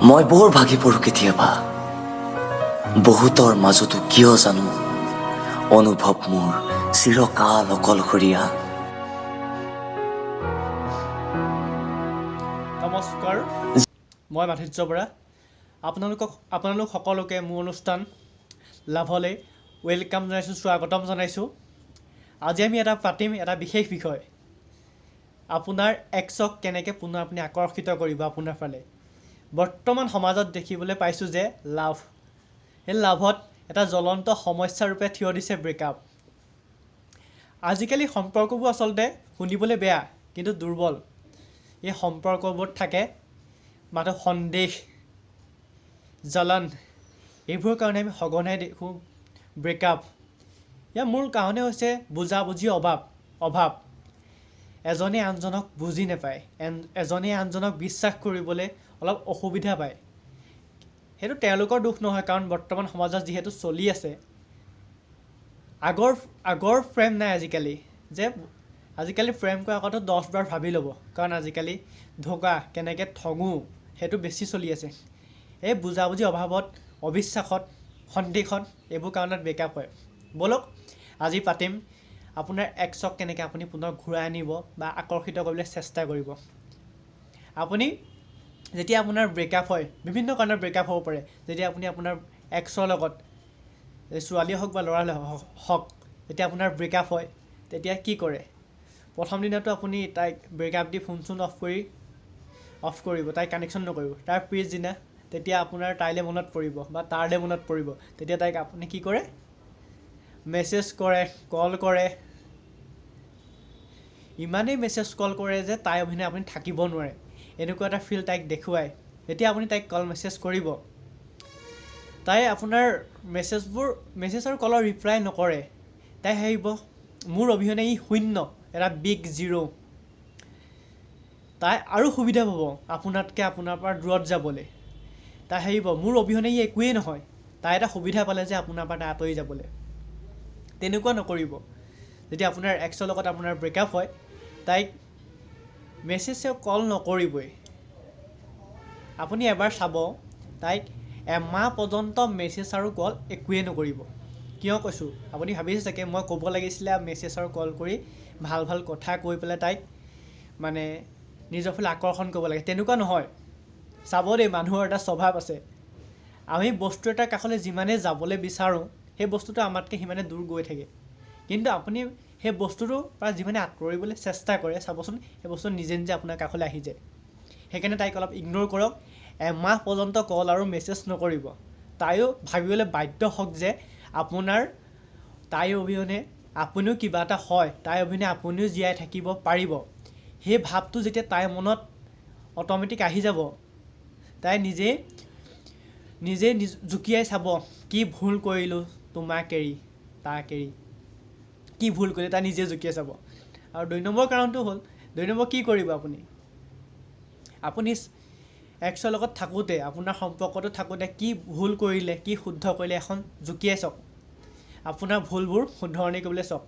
মই বৰ ভাগি পৰোঁ কেতিয়াবা বহুতৰ মাজতো কিয় জানো অনুভৱ মোৰ চিৰকাল অকলশৰীয়া। নমস্কাৰ, মই মাধুৰ্য বৰা। আপোনালোক সকলোকে মোৰ অনুষ্ঠান লাভলৈ ৱেলকাম জনাইছোঁ, স্বাগতম জনাইছোঁ। আজি আমি পাতিম এটা বিশেষ বিষয়, আপোনাৰ এক্সক কেনেকৈ পুনৰ আপুনি আকৰ্ষিত কৰিব আপোনাৰ ফালে। বৰ্তমান সমাজত দেখিবলৈ পাইছোঁ যে সেই লাভত এটা জ্বলন্ত সমস্যা ৰূপে থিয় দিছে ব্ৰেকআপ। আজিকালি সম্পৰ্কবোৰ আচলতে শুনিবলৈ বেয়া কিন্তু দুৰ্বল। এই সম্পৰ্কবোৰত থাকে মাত্ৰ সন্দেহ, জ্বলন, এইবোৰৰ কাৰণে আমি সঘনাই দেখোঁ ব্ৰেকআপ। ইয়াৰ মূল কাৰণেই হৈছে বুজাবুজিৰ অভাৱ। এজনে আনজনক বুজি নাপায়, এজনে আনজনক বিশ্বাস কৰিবলৈ অলপ অসুবিধা পায়। সেইটো তেওঁলোকৰ দোষ নহয়, কাৰণ বৰ্তমান সমাজত যিহেতু চলি আছে আগৰ প্ৰেম নাই আজিকালি প্ৰেম কৰাৰ আগতে 10 বাৰ ভাবি ল'ব, কাৰণ আজিকালি ধোকা কেনেকৈ ঠগো সেইটো বেছি চলি আছে। এই বুজাবুজিৰ অভাৱত, অবিশ্বাসত, সন্দেহত, এইবোৰ কাৰণত ব্ৰেকআপ হয়। ব'লক আজি পাতিম আপোনাৰ এক্সক কেনেকৈ আপুনি পুনৰ ঘূৰাই আনিব বা আকৰ্ষিত কৰিবলৈ চেষ্টা কৰিব। আপুনি যেতিয়া আপোনাৰ ব্ৰেকআপ হয়, বিভিন্ন কাৰণত ব্ৰেকআপ হ'ব পাৰে। যেতিয়া আপুনি আপোনাৰ এক্সৰ লগত, ছোৱালী হওক বা ল'ৰা হওক, যেতিয়া আপোনাৰ ব্ৰেকআপ হয় তেতিয়া কি কৰে? প্ৰথম দিনাতো আপুনি তাইক ব্ৰেকআপ দি ফোন চোন অফ কৰিব, তাইক কানেকশ্যন নকৰিব। তাৰ পিছদিনা তেতিয়া আপোনাৰ তাইলৈ মনত পৰিব বা তাৰলৈ মনত পৰিব, তেতিয়া তাইক আপুনি কি কৰে? মেছেজ কৰে, কল কৰে। ইমানেই মেছেজ কল কৰে যে তাই অবিহনে আপুনি থাকিব নোৱাৰে, এনেকুৱা এটা ফিল তাইক দেখুৱায়। যেতিয়া আপুনি তাইক কল মেছেজ কৰিব, তাই আপোনাৰ মেছেজ আৰু কলৰ ৰিপ্লাই নকৰে। তাই ভাবিব মোৰ অবিহনে ই শূন্য, এটা বিগ জিৰ'। তাই আৰু সুবিধা পাব আপোনাৰ পৰা দূৰত যাবলৈ। তাই ভাবিব মোৰ অবিহনে ই একোৱেই নহয়। তাই এটা সুবিধা পালে যে আপোনাৰ পৰা আঁতৰি যাবলৈ। তেনেকুৱা নকৰিব। যদি আপোনাৰ এক্সৰ লগত আপোনাৰ ব্ৰেকআপ হয়, তাইক মেছেজ কল নকৰিবই। আপুনি এবাৰ চাব, তাইক এমাহ পৰ্যন্ত মেছেজ আৰু কল একোৱেই নকৰিব। কিয় কৈছোঁ? আপুনি ভাবিছে চাগে মই ক'ব লাগিছিলে মেছেজ আৰু কল কৰি ভাল ভাল কথা কৈ পেলাই তাইক মানে নিজৰ ফালে আকৰ্ষণ কৰিব লাগে। তেনেকুৱা নহয়। চাব দেই, মানুহৰ এটা স্বভাৱ আছে, আমি বস্তু এটাৰ কাষলৈ যিমানেই যাবলৈ বিচাৰোঁ সেই বস্তুটো আমাতকৈ সিমানে দূৰ গৈ থাকে। কিন্তু আপুনি সেই বস্তুটোৰ পৰা যিমানে আঁতৰিবলৈ চেষ্টা কৰে, চাবচোন সেই বস্তু নিজে নিজে আপোনাৰ কাষলৈ আহি যায়। সেইকাৰণে তাইক অলপ ইগন'ৰ কৰক। এমাহ পৰ্যন্ত কল আৰু মেছেজ নকৰিব। তাইও ভাবিবলৈ বাধ্য হওক যে তাইৰ অবিহনে আপুনিও কিবা এটা হয়, তাইৰ অবিহনে আপুনিও জীয়াই থাকিব পাৰিব। সেই ভাৱটো যেতিয়া তাইৰ মনত অট'মেটিক আহি যাব, তাই নিজেই জুকিয়াই চাব, কি ভুল কৰিলোঁ তোমাক এৰি, তাক এৰি, কি ভুল কৰিলে তাই নিজে জুকিয়াই চাব। আৰু 2 নম্বৰ কাৰণটো হ'ল, 2 নম্বৰ কি কৰিব আপুনি এক্সৰ লগত থাকোঁতে, আপোনাৰ সম্পৰ্কটো থাকোঁতে কি ভুল কৰিলে, কি শুদ্ধ কৰিলে এখন জুকিয়াই চাওক। আপোনাৰ ভুলবোৰ শুধৰণি কৰিবলৈ চাওক।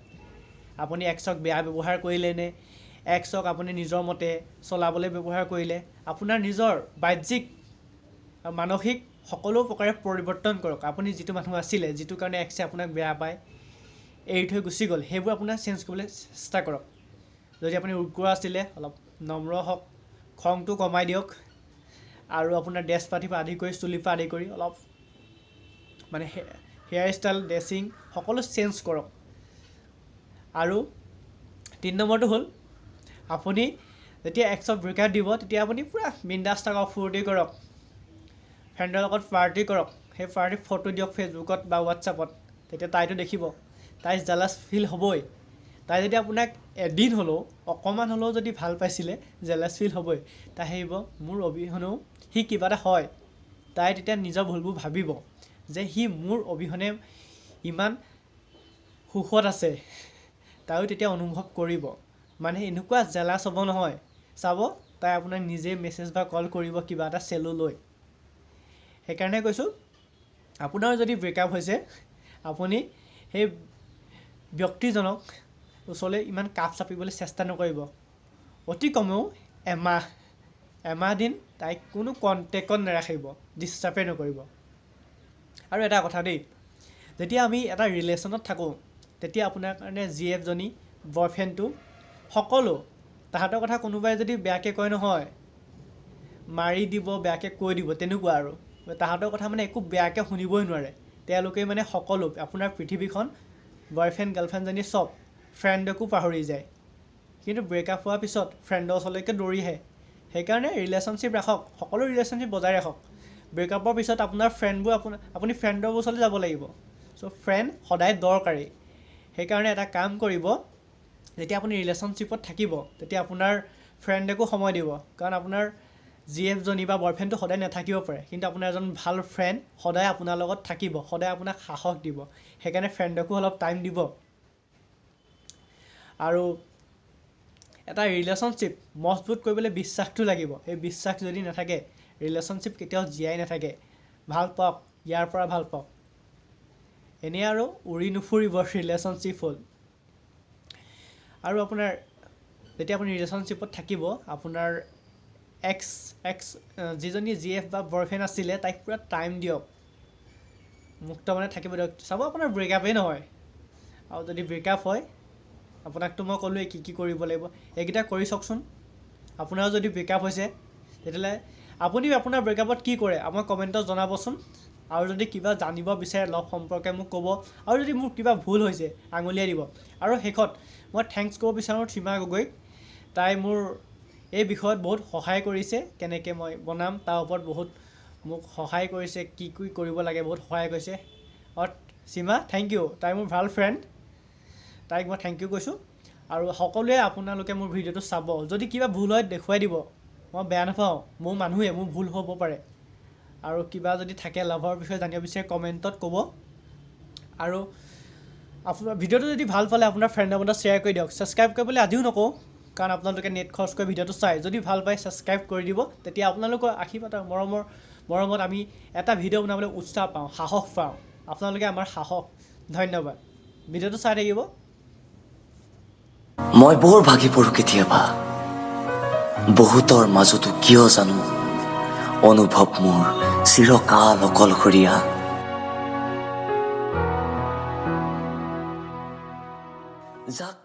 আপুনি এক্সক বেয়া ব্যৱহাৰ কৰিলে নে, এক্সক আপুনি নিজৰ মতে চলাবলৈ ব্যৱহাৰ কৰিলে। আপোনাৰ নিজৰ বাহ্যিক আৰু মানসিক সকলো প্ৰকাৰে পৰিৱৰ্তন কৰক। আপুনি যিটো মানুহ আছিলে, যিটো কাৰণে এক্সে আপোনাক বেয়া পায়, এৰি থৈ গুচি গ'ল, সেইবোৰ আপোনাৰ চেঞ্জ কৰিবলৈ চেষ্টা কৰক। যদি আপুনি উগ্ৰ আছিলে, অলপ নম্ৰ হওক, খংটো কমাই দিয়ক। আৰু আপোনাৰ ড্ৰেছ পাতিৰ পৰা আদি কৰি, চুলিৰ পৰা আদি কৰি অলপ মানে হেয়াৰ ষ্টাইল, ড্ৰেছিং সকলো চেঞ্জ কৰক। আৰু 3 নম্বৰটো হ'ল, আপুনি যেতিয়া এক্সক ব্ৰেকআপ দিব তেতিয়া আপুনি পূৰা বিন্দাছ থাকক, ফূৰ্তি কৰক, ফ্ৰেণ্ডৰ লগত পাৰ্টি কৰক। সেই পাৰ্টিৰ ফটো দিয়ক ফেচবুকত বা হোৱাটছআপত। তেতিয়া তাইতো দেখিব, তাই জেলাছ ফিল হ'বই। তাই যদি আপোনাক এদিন হ'লেও, অকণমান হ'লেও যদি ভাল পাইছিলে, জেলাছ ফিল হ'বই। তাই ভাবিব মোৰ অবিহনেও সি কিবা এটা হয়। তাই তেতিয়া নিজৰ ভুলবোৰ ভাবিব যে সি মোৰ অবিহনে ইমান সুখত আছে। তাইও তেতিয়া অনুভৱ কৰিব, মানে এনেকুৱা জেলাছ হ'ব নহয়। চাব, তাই আপোনাক নিজে মেছেজ বা কল কৰিব কিবা এটা চেলো লৈ। সেইকাৰণে কৈছোঁ, আপোনাৰ যদি ব্ৰেকআপ হৈছে, আপুনি সেই ব্যক্তিজনক ওচৰলৈ ইমান কাষ চাপিবলৈ চেষ্টা নকৰিব। অতি কমেও এমাহ, এমাহ দিন তাইক কোনো কণ্টেক্টত নাৰাখিব, ডিষ্টাৰ্বই নকৰিব। আৰু এটা কথা দেই, যেতিয়া আমি এটা ৰিলেশ্যনত থাকোঁ তেতিয়া আপোনাৰ কাৰণে GF জনী বয়ফ্ৰেণ্ডটো সকলো তাহাঁতৰ কথা কোনোবাই যদি বেয়াকৈ কয় নহয় মাৰি দিব, বেয়াকৈ কৈ দিব, তেনেকুৱা আৰু তাহাঁতৰ কথা মানে একো বেয়াকৈ শুনিবই নোৱাৰে। তেওঁলোকে মানে সকলো আপোনাৰ পৃথিৱীখন বয়ফ্ৰেণ্ড গাৰ্লফ্ৰেণ্ডজনী চব ফ্ৰেণ্ডকো পাহৰি যায়, কিন্তু ব্ৰেকআপ হোৱাৰ পিছত ফ্ৰেণ্ডৰ ওচৰলৈকে দৌৰি আহে। সেইকাৰণে ৰিলেশ্যনশ্বিপ ৰাখক, সকলো ৰিলেশ্যনশ্বিপ বজাই ৰাখক। ব্ৰেকআপৰ পিছত আপোনাৰ ফ্ৰেণ্ডবোৰ আপুনি ফ্ৰেণ্ডৰ ওচৰলৈ যাব লাগিব। চ' ফ্ৰেণ্ড সদায় দৰকাৰী। সেইকাৰণে এটা কাম কৰিব, যেতিয়া আপুনি ৰিলেশ্যনশ্বিপত থাকিব তেতিয়া আপোনাৰ ফ্ৰেণ্ডকো সময় দিব, কাৰণ আপোনাৰ GF জনী বা বয়ফ্ৰেণ্ডটো সদায় নাথাকিব পাৰে, কিন্তু আপোনাৰ এজন ভাল ফ্ৰেণ্ড সদায় আপোনাৰ লগত থাকিব, সদায় আপোনাক সাহস দিব। সেইকাৰণে ফ্ৰেণ্ডকো অলপ টাইম দিব। আৰু এটা ৰিলেশ্যনশ্বিপ মজবুত কৰিবলৈ বিশ্বাসটো লাগিব। এই বিশ্বাস যদি নাথাকে ৰিলেশ্যনশ্বিপ কেতিয়াও জীয়াই নাথাকে। ভাল পাওক, ইয়াৰ পৰা ভাল পাওক। এনেই আৰু উৰি নুফুৰিব ৰিলেশ্যনশ্বিপ হ'ল। আৰু আপোনাৰ যেতিয়া আপুনি ৰিলেশ্যনশ্বিপত থাকিব আপোনাৰ যিজনী GF বা বয়ফ্ৰেণ্ড আছিলে তাইক পূৰা টাইম দিয়ক, মুক্ত মানে থাকিব দিয়ক। চাব আপোনাৰ ব্ৰেকআপেই নহয়, আৰু যদি ব্ৰেকআপ হয় আপোনাকতো মই ক'লোৱেই কি কি কৰিব লাগিব, এইকেইটা কৰি চাওকচোন। আপোনাৰো যদি ব্ৰেকআপ হৈছে তেতিয়াহ'লে আপুনি আপোনাৰ ব্ৰেকআপত কি কৰে আমাক কমেণ্টত জনাবচোন। আৰু যদি কিবা জানিব বিচাৰে লভ সম্পৰ্কে মোক ক'ব, আৰু যদি মোৰ কিবা ভুল হৈছে আঙুলিয়াই দিব। আৰু শেষত মই থেংকছ ক'ব বিচাৰোঁ সীমা গগৈক। তাই মোৰ এই বিষয়ত বহুত সহায় কৰিছে, কেনেকৈ মই বনাম তাৰ ওপৰত বহুত মোক সহায় কৰিছে, কি কি কৰিব লাগে বহুত সহায় কৰিছে। আৰু সীমা থেংক ইউ, তাই মোৰ ভাল ফ্ৰেণ্ড, তাইক মই থেংক ইউ কৈছোঁ। আৰু সকলোৱে আপোনালোকে মোৰ ভিডিঅ'টো চাব, যদি কিবা ভুল হয় দেখুৱাই দিব, মই বেয়া নাপাওঁ, মোৰ মানুহে, মোৰ ভুল হ'ব পাৰে। আৰু কিবা যদি থাকে লাভৰ বিষয়ে জানিব বিচাৰে কমেণ্টত ক'ব। আৰু আপোনাৰ ভিডিঅ'টো যদি ভাল পালে আপোনাৰ ফ্ৰেণ্ডৰ মনত শ্বেয়াৰ কৰি দিয়ক। ছাবস্ক্ৰাইব কৰিবলৈ আজিও নকওঁ, কাৰণ আপোনালোকে নেট খৰচ কৰি ভিডিঅ'টো চাই। যদি ভাল পায় ছাবস্ক্ৰাইব কৰি দিব, তেতিয়া আপোনালোকৰ আশীৰ্বাদ আৰু মৰমত আমি এটা ভিডিঅ' বনাবলৈ উৎসাহ পাওঁ, সাহস পাওঁ। আপোনালোকে আমাৰ সাহস। ধন্যবাদ। ভিডিঅ'টো চাই থাকিব। মই বৰ ভাগি পৰোঁ কেতিয়াবা, বহুতৰ মাজতো কিয় জানো অনুভৱ মোৰ চিৰকাল অকলশৰীয়া। যাক